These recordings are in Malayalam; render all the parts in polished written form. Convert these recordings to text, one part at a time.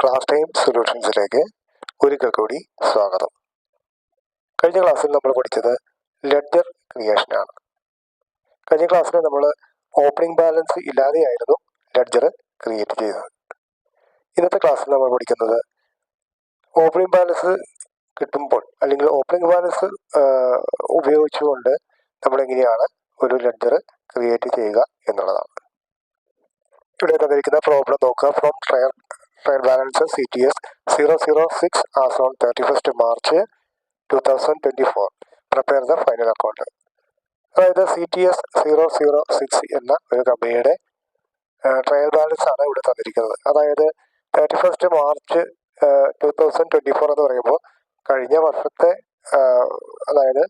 ക്ലാസ് ടൈം സൊല്യൂഷൻസിലേക്ക് ഒരിക്കൽ കൂടി സ്വാഗതം. കഴിഞ്ഞ ക്ലാസ്സിൽ നമ്മൾ പഠിച്ചത് ലെഡ്ജർ ക്രിയേഷനാണ്. കഴിഞ്ഞ ക്ലാസ്സിൽ നമ്മൾ ഓപ്പണിംഗ് ബാലൻസ് ഇല്ലാതെയായിരുന്നു ലെഡ്ജർ ക്രിയേറ്റ് ചെയ്തത്. ഇന്നത്തെ ക്ലാസ്സിൽ നമ്മൾ പഠിക്കുന്നത് ഓപ്പണിംഗ് ബാലൻസ് കിട്ടുമ്പോൾ അല്ലെങ്കിൽ ഓപ്പണിംഗ് ബാലൻസ് ഉപയോഗിച്ചുകൊണ്ട് നമ്മളെങ്ങനെയാണ് ഒരു ലെഡ്ജർ ക്രിയേറ്റ് ചെയ്യുക എന്നുള്ളതാണ്. ഇവിടെ തന്നിരിക്കുന്ന പ്രോബ്ലം നോക്കുക. From trial balance CTS 006 as on 31st March 2024 prepare the final account. അതായത് CTS 006 എന്ന ഒരു കമ്പനിയുടെ ട്രയൽ ബാലൻസ് ആണ് ഇവിടെ തന്നിരിക്കുന്നത്. അതായത് 31st March 2024 എന്ന് പറയുമ്പോൾ കഴിഞ്ഞ വർഷത്തെ അതായത്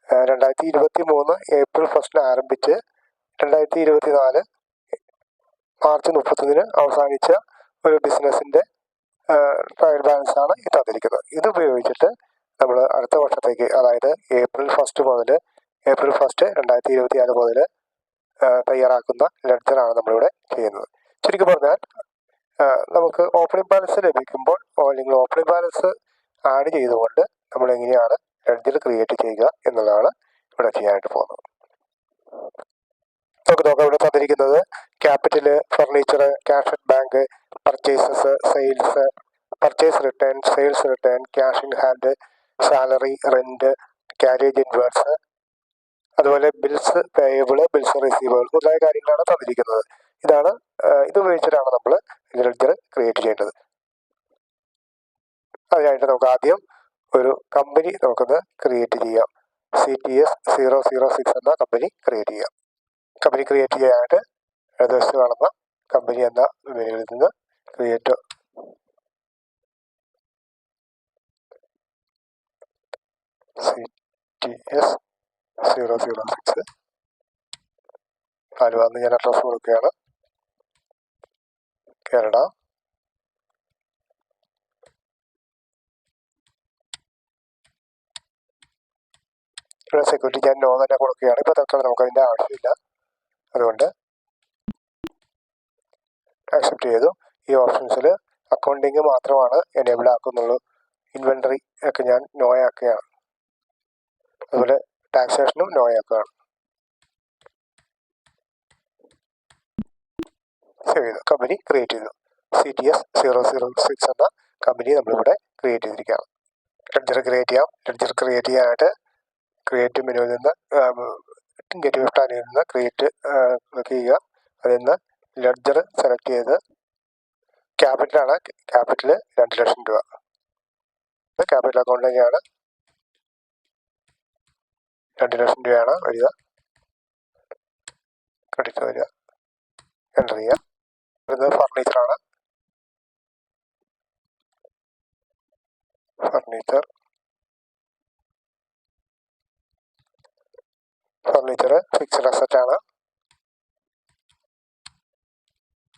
2023 April 1 ആരംഭിച്ച് 2024 March 31 അവസാനിച്ച ഒരു ബിസിനസ്സിൻ്റെ ട്രയൽ ബാലൻസ് ആണ് ഇത് തന്നിരിക്കുന്നത്. ഇത് ഉപയോഗിച്ചിട്ട് നമ്മൾ അടുത്ത വർഷത്തേക്ക് അതായത് April 1 മുതൽ April 1, 2024 മുതൽ തയ്യാറാക്കുന്ന ലെഡ്ജറാണ് നമ്മളിവിടെ ചെയ്യുന്നത്. ചുരുക്കി പറഞ്ഞാൽ നമുക്ക് ഓപ്പണിംഗ് ബാലൻസ് ലഭിക്കുമ്പോൾ അല്ലെങ്കിൽ ഓപ്പണിംഗ് ബാലൻസ് ആഡ് ചെയ്തുകൊണ്ട് നമ്മൾ എങ്ങനെയാണ് ലെഡ്ജർ ക്രിയേറ്റ് ചെയ്യുക എന്നുള്ളതാണ് ഇവിടെ ചെയ്യാനായിട്ട് പോകുന്നത്. നമുക്ക് നോക്കാം. ഇവിടെ തന്നിരിക്കുന്നത് capital, furniture, cash at bank, purchases, sales, purchase return, sales return, cash in hand, salary, rent, carriage inverse, അതുപോലെ ബിൽസ് പേയബിൾ, ബിൽസ് റിസീവബിൾ മുതലായ കാര്യങ്ങളാണ് തന്നിരിക്കുന്നത്. ഇത് ഉപയോഗിച്ചിട്ടാണ് നമ്മൾ ലെഡ്ജർ ക്രിയേറ്റ് ചെയ്യേണ്ടത്. അതിനായിട്ട് നമുക്ക് ആദ്യം ഒരു കമ്പനി നമുക്കൊന്ന് ക്രിയേറ്റ് ചെയ്യാം. CTS 006 എന്ന കമ്പനി ക്രിയേറ്റ് ചെയ്യാം. കമ്പനി ക്രിയേറ്റ് ചെയ്യാനായിട്ട് ഇടതുവശത്ത് കാണുന്ന കമ്പനി എന്ന മെനുവിൽ നിന്ന് ക്രിയേറ്റ് CTS 006 ആലുവ എന്ന് ഞാൻ അഡ്രസ് കൊടുക്കുകയാണ്. കേരള. ഇവിടെ സെക്യൂരിറ്റി ഞാൻ നോ തന്നെ കൊടുക്കുകയാണ്. ഇപ്പോൾ തൽക്കാലം നമുക്ക് അതിൻ്റെ ആവശ്യമില്ല, അതുകൊണ്ട് ആക്സെപ്റ്റ് ചെയ്തു. ഈ ഓപ്ഷൻസിൽ അക്കൗണ്ടിങ് മാത്രമാണ് എനേബിൾ ആക്കുന്നുള്ളൂ. ഇൻവെൻ്ററി ഒക്കെ ഞാൻ നോ ആക്കുകയാണ്. അതുപോലെ ടാക്സേഷനും നോ ആക്കുകയാണ്. സേവ് ചെയ്തു. കമ്പനി ക്രിയേറ്റ് ചെയ്തു. CTS 006 എന്ന കമ്പനി നമ്മളിവിടെ ക്രിയേറ്റ് ചെയ്തിരിക്കുകയാണ്. ലെഡ്ജർ ക്രിയേറ്റ് ചെയ്യാം. ലെഡ്ജർ ക്രിയേറ്റ് ചെയ്യാനായിട്ട് ക്രിയേറ്റ് മെനുവിൽ നിന്ന് ഗെറ്റ് വിഫ്റ്റാനിൽ നിന്ന് ക്രിയേറ്റ് ക്ലിക്ക് ചെയ്യുക. അതിൽ നിന്ന് ലെഡ്ജർ സെലക്ട് ചെയ്ത് ക്യാപിറ്റലാണ്. ക്യാപിറ്റൽ 2 ലക്ഷം രൂപ. ക്യാപിറ്റൽ അക്കൗണ്ട് തന്നെയാണ്. 2 ലക്ഷം രൂപയാണ് വരിക. ക്രെഡിറ്റ് വരിക. എൻ്റർ ചെയ്യുക. ഇത് ഫർണിച്ചറാണ്. ഫർണിച്ചർ ഫിക്സഡ് അസറ്റ് ആണ്.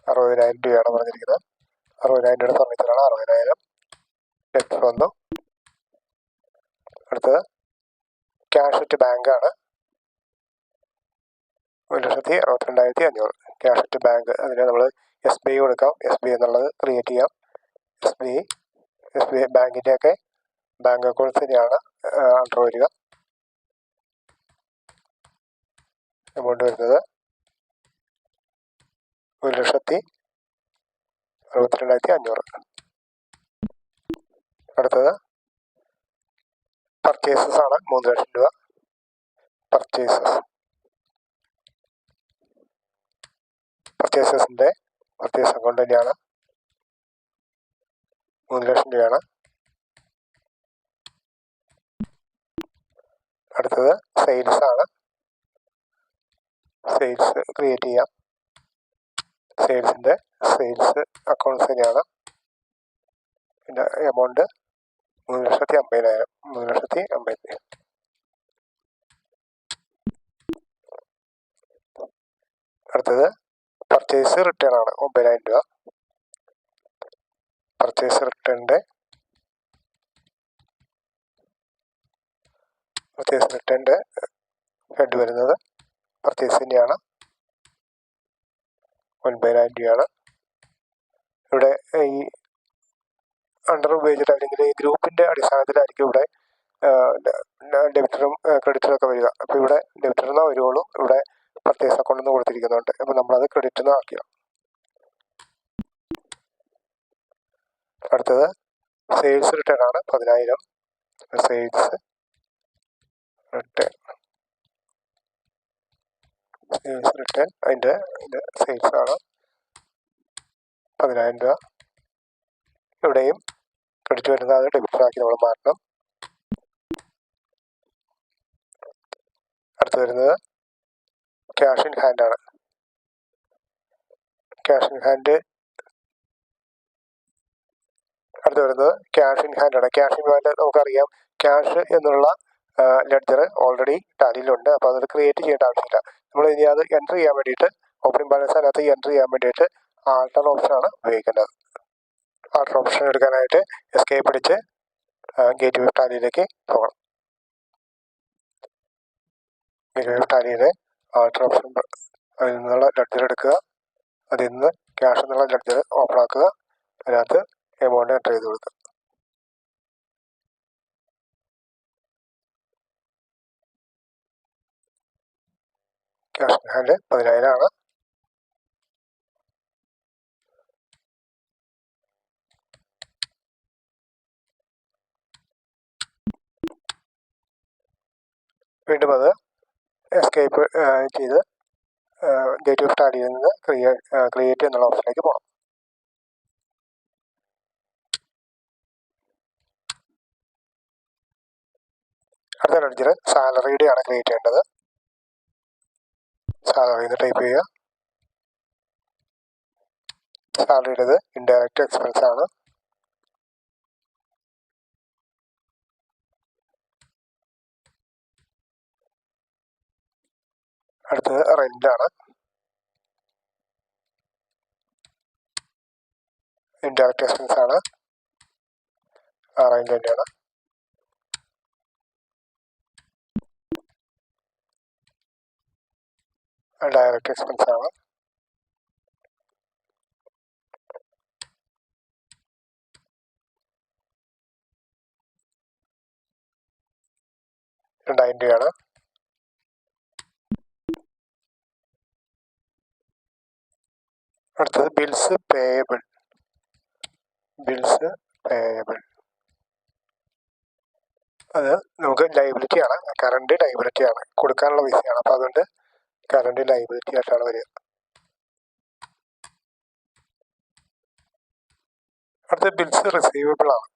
60,000 രൂപയാണ് പറഞ്ഞിരിക്കുന്നത്. 60,000 രൂപയുടെ ഫർണിച്ചറാണ്. 60,000 നെറ്റ് വന്നു. അടുത്തത് ക്യാഷ് അറ്റ് ബാങ്ക് ആണ്. 1,62,500 ക്യാഷ് അറ്റ് ബാങ്ക്. അതിന് നമ്മൾ SBI കൊടുക്കാം. SBI എന്നുള്ളത് ക്രിയേറ്റ് ചെയ്യാം. SBI ബാങ്കിൻ്റെയൊക്കെ ബാങ്ക് അക്കൗണ്ട്സ് തന്നെയാണ് അണ്ടർ വരിക. എമൗണ്ട് വരുന്നത് 1,62,500. അടുത്തത് പർച്ചേസസ് ആണ്. 3 ലക്ഷം രൂപ പർച്ചേസസിൻ്റെ പർച്ചേസ് അക്കൗണ്ട് തന്നെയാണ്. 3 ലക്ഷം രൂപയാണ്. അടുത്തത് സെയിൽസ് ആണ്. സെയിൽസ് ക്രിയേറ്റ് ചെയ്യാം. സെയിൽസിൻ്റെ സെയിൽസ് അക്കൗണ്ട്സ് തന്നെയാണ്. പിന്നെ എമൗണ്ട് 3,50,000. 3,50,000. അടുത്തത് പർച്ചേസ് റിട്ടേൺ ആണ്. 9,000 രൂപ. പർച്ചേസ് റിട്ടേണിൻ്റെ ഹെഡ് വരുന്നത് പർച്ചേസ് തന്നെയാണ്. 9,000 രൂപയാണ്. ഇവിടെ ഈ അണ്ടർ ഉപയോഗിച്ചിട്ട് അല്ലെങ്കിൽ ഈ ഗ്രൂപ്പിൻ്റെ അടിസ്ഥാനത്തിലായിരിക്കും ഇവിടെ ഡെബിറ്ററും ക്രെഡിറ്ററും ഒക്കെ വരിക. അപ്പോൾ ഇവിടെ ഡെബിറ്റർ എന്നേ വരുള്ളൂ, ഇവിടെ പർച്ചേസ് അക്കൗണ്ട് എന്ന് കൊടുത്തിരിക്കുന്നുണ്ട്. അപ്പോൾ നമ്മളത് ക്രെഡിറ്റ് എന്ന് ആക്കിയോ. അടുത്തത് സെയിൽസ് റിട്ടേൺ ആണ്. 10,000 സെയിൽസ് റിട്ടേൺ അതിൻ്റെ സെയിൽസ് ആണ് 10,000 രൂപ. ഇവിടെയും ക്രെഡിറ്റ് വരുന്നത് അത് ഡെബിറ്റർ ആക്കി നമ്മൾ മാറ്റണം. അടുത്ത് വരുന്നത് ക്യാഷ് ഇൻ ഹാൻഡ് ആണ്. ക്യാഷ് ഇൻ ഹാൻഡ് അടുത്ത് വരുന്നത് ക്യാഷ് ഇൻ ഹാൻഡ് ആണ്. ക്യാഷ് ഇൻ ഹാൻഡ് നമുക്കറിയാം, ക്യാഷ് എന്നുള്ള ലെഡ്ജർ ഓൾറെഡി ടാലിയിലുണ്ട്. അപ്പോൾ അത് ക്രിയേറ്റ് ചെയ്യേണ്ട ആവശ്യമില്ല. നമ്മൾ ഇനി അത് എൻ്റർ ചെയ്യാൻ വേണ്ടിയിട്ട് ഓപ്പണിംഗ് ബാലൻസ് അതിനകത്ത് എൻ്റർ ചെയ്യാൻ വേണ്ടിയിട്ട് ആൾട്ടർ ഓപ്ഷനാണ് ഉപയോഗിക്കേണ്ടത്. ആൾട്ടർ ഓപ്ഷൻ എടുക്കാനായിട്ട് എസ്കേപ്പ് അടിച്ച് ഗേറ്റ് വേ ടാലിയിലേക്ക് പോകണം. ഗേറ്റ് വേ ടാലിയിലെ ആൾട്ടർ ഓപ്ഷൻ അതിൽ നിന്നുള്ള ലെഡ്ജർ എടുക്കുക. അതിൽ നിന്ന് ക്യാഷ് എന്നുള്ള ലെഡ്ജർ ഓപ്പൺ ആക്കുക. അതിനകത്ത് എമൗണ്ട് എൻ്റർ ചെയ്ത് കൊടുക്കുക. ക്യാഷ് ഇൻ ഹാൻഡ് 10,000 ആണ്. വീണ്ടും അത് എസ്കേപ്പ് ചെയ്ത് ഗേറ്റ് ഓഫ് ടാലിയിൽ നിന്ന് ക്രിയേറ്റ് എന്നുള്ള ഓപ്ഷനിലേക്ക് പോകണം. അടുത്ത ലെഡ്ജർ സാലറിയുടെ ആണ് ക്രിയേറ്റ് ചെയ്യേണ്ടത്. സാലറി എന്ന് ടൈപ്പ് ചെയ്യുക. സാലറിയുടേത് ഇൻഡയറക്റ്റ് എക്സ്പെൻസ് ആണ്. അടുത്തത് റെന്റ് ആണ്. ഇൻഡയറക്റ്റ് എക്സ്പെൻസ് ആണ്. റെന്റ് തന്നെയാണ്. ഡയറക്റ്റ് എക്സ്പെൻസ് ആണ്. $2,000 അടുത്തത് ബിൽസ് പേയബിൾ. അത് നമുക്ക് ലൈബിലിറ്റി ആണ്, കറണ്ട് ലൈബിലിറ്റി ആണ്, കൊടുക്കാനുള്ള പൈസയാണ്. അപ്പോൾ അതുകൊണ്ട് കറണ്ട് ലൈബിലിറ്റി ആയിട്ടാണ് വരിക. അടുത്ത ബിൽസ് റിസീവബിൾ ആണ്.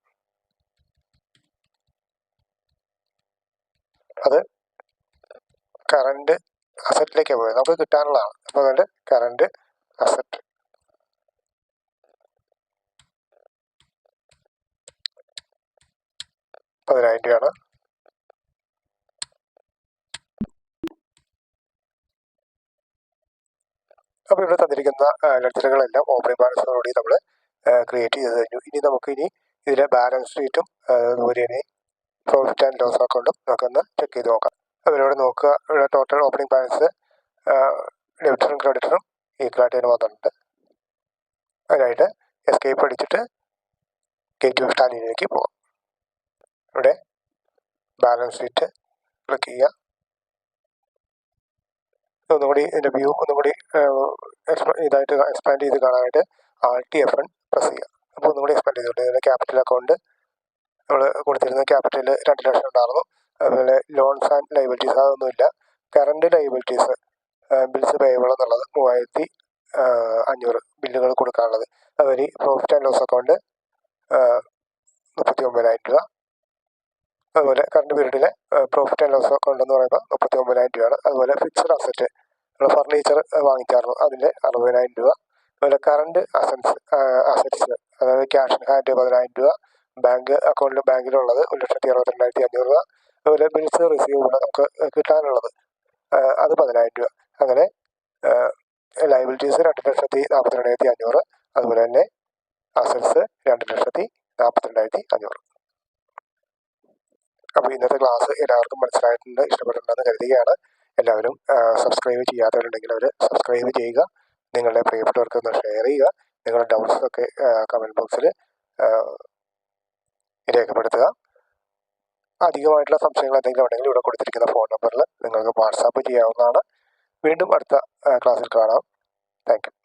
അത് കറണ്ട് അസറ്റിലേക്ക് പോയത്, നമുക്ക് കിട്ടാനുള്ളതാണ്. അപ്പോൾ അതുകൊണ്ട് കറണ്ട് അസറ്റ്. $10,000 അപ്പോൾ ഇവിടെ തന്നിരിക്കുന്ന ലെഡ്ജറുകളെല്ലാം ഓപ്പണിംഗ് ബാലൻസോടുകൂടി നമ്മൾ ക്രിയേറ്റ് ചെയ്ത് കഴിഞ്ഞു. ഇനി നമുക്കിനി ഇതിലെ ബാലൻസ് ഷീറ്റും അതുപോലെ തന്നെ പ്രോഫിറ്റ് ആൻഡ് ലോസ് അക്കൗണ്ടും നമുക്കൊന്ന് ചെക്ക് ചെയ്ത് നോക്കാം. അതിലൂടെ നോക്കുക, ഇവിടെ ടോട്ടൽ ഓപ്പണിംഗ് ബാലൻസ് ഡെബിറ്ററും ക്രെഡിറ്ററും ഈക്വലായിട്ട് തന്നെ വന്നിട്ടുണ്ട്. അതിനായിട്ട് എസ്കേപ്പ് അടിച്ചിട്ട് ഗേറ്റ് ഓഫ് ടാലിയിലേക്ക് പോകാം. ഇവിടെ ബാലൻസ് ഷീറ്റ് ക്ലിക്ക് ചെയ്യുക. ഒന്നുകൂടി ഇതിൻ്റെ വ്യൂ ഒന്നുകൂടി ഇതായിട്ട് എക്സ്പാൻഡ് ചെയ്ത് കാണാനായിട്ട് Alt F1 പ്രസ് ചെയ്യുക. അപ്പോൾ ഒന്നുകൂടി എക്സ്പാൻഡ് ചെയ്തിട്ടുണ്ട്. ഇതിൻ്റെ ക്യാപിറ്റൽ അക്കൗണ്ട് നമ്മൾ കൊടുത്തിരുന്ന ക്യാപിറ്റൽ 2 ലക്ഷം ഉണ്ടായിരുന്നു. അതുപോലെ ലോൺസ് ആൻഡ് ലൈബിലിറ്റീസ് അതൊന്നുമില്ല. കറണ്ട് ലൈബിലിറ്റീസ് ബിൽസ് പേയബിൾ എന്നുള്ളത് 3,500 ബില്ലുകൾ കൊടുക്കാനുള്ളത്. അതുവഴി പ്രോഫിറ്റ് ആൻഡ് ലോസ് അക്കൗണ്ട് 39,000 രൂപ. അതുപോലെ കറണ്ട് പീരീഡിലെ പ്രോഫിറ്റ് ആൻഡ് ലോസ് അക്കൗണ്ട് എന്ന് പറയുമ്പോൾ 39,000 രൂപയാണ്. അതുപോലെ ഫിക്സഡ് അസറ്റ് നമ്മൾ ഫർണിച്ചർ വാങ്ങിച്ചായിരുന്നു, അതിൻ്റെ 60,000 രൂപ. അതുപോലെ കറണ്ട് അസറ്റ്സ് അതായത് ക്യാഷ് ഇൻ ഹാൻഡ് 10,000 രൂപ. ബാങ്ക് അക്കൗണ്ടിൽ ബാങ്കിലുള്ളത് 1,62,500 രൂപ. അതുപോലെ ബിൽസ് റിസീവബിൾ നമുക്ക് കിട്ടാനുള്ളത് അത് 10,000 രൂപ. അങ്ങനെ ലൈബിലിറ്റീസ് 2,42,500. അതുപോലെ തന്നെ അസറ്റ്സ് 2,42,500. അപ്പോൾ ഇന്നത്തെ ക്ലാസ് എല്ലാവർക്കും മനസ്സിലായിട്ടുണ്ട്, ഇഷ്ടപ്പെട്ടിട്ടുണ്ടെന്ന് കരുതുകയാണ്. എല്ലാവരും സബ്സ്ക്രൈബ് ചെയ്യാത്തവരുണ്ടെങ്കിൽ അവർ സബ്സ്ക്രൈബ് ചെയ്യുക. നിങ്ങളുടെ പ്രിയപ്പെട്ടവർക്ക് ഒന്ന് ഷെയർ ചെയ്യുക. നിങ്ങളുടെ ഡൗട്ട്സൊക്കെ കമൻറ്റ് ബോക്സിൽ രേഖപ്പെടുത്തുക. അധികമായിട്ടുള്ള സംശയങ്ങൾ എന്തെങ്കിലും ഉണ്ടെങ്കിൽ ഇവിടെ കൊടുത്തിരിക്കുന്ന ഫോൺ നമ്പറിൽ നിങ്ങൾക്ക് വാട്സാപ്പ് ചെയ്യാവുന്നതാണ്. വീണ്ടും അടുത്ത ക്ലാസ്സിൽ കാണാം. Thank you.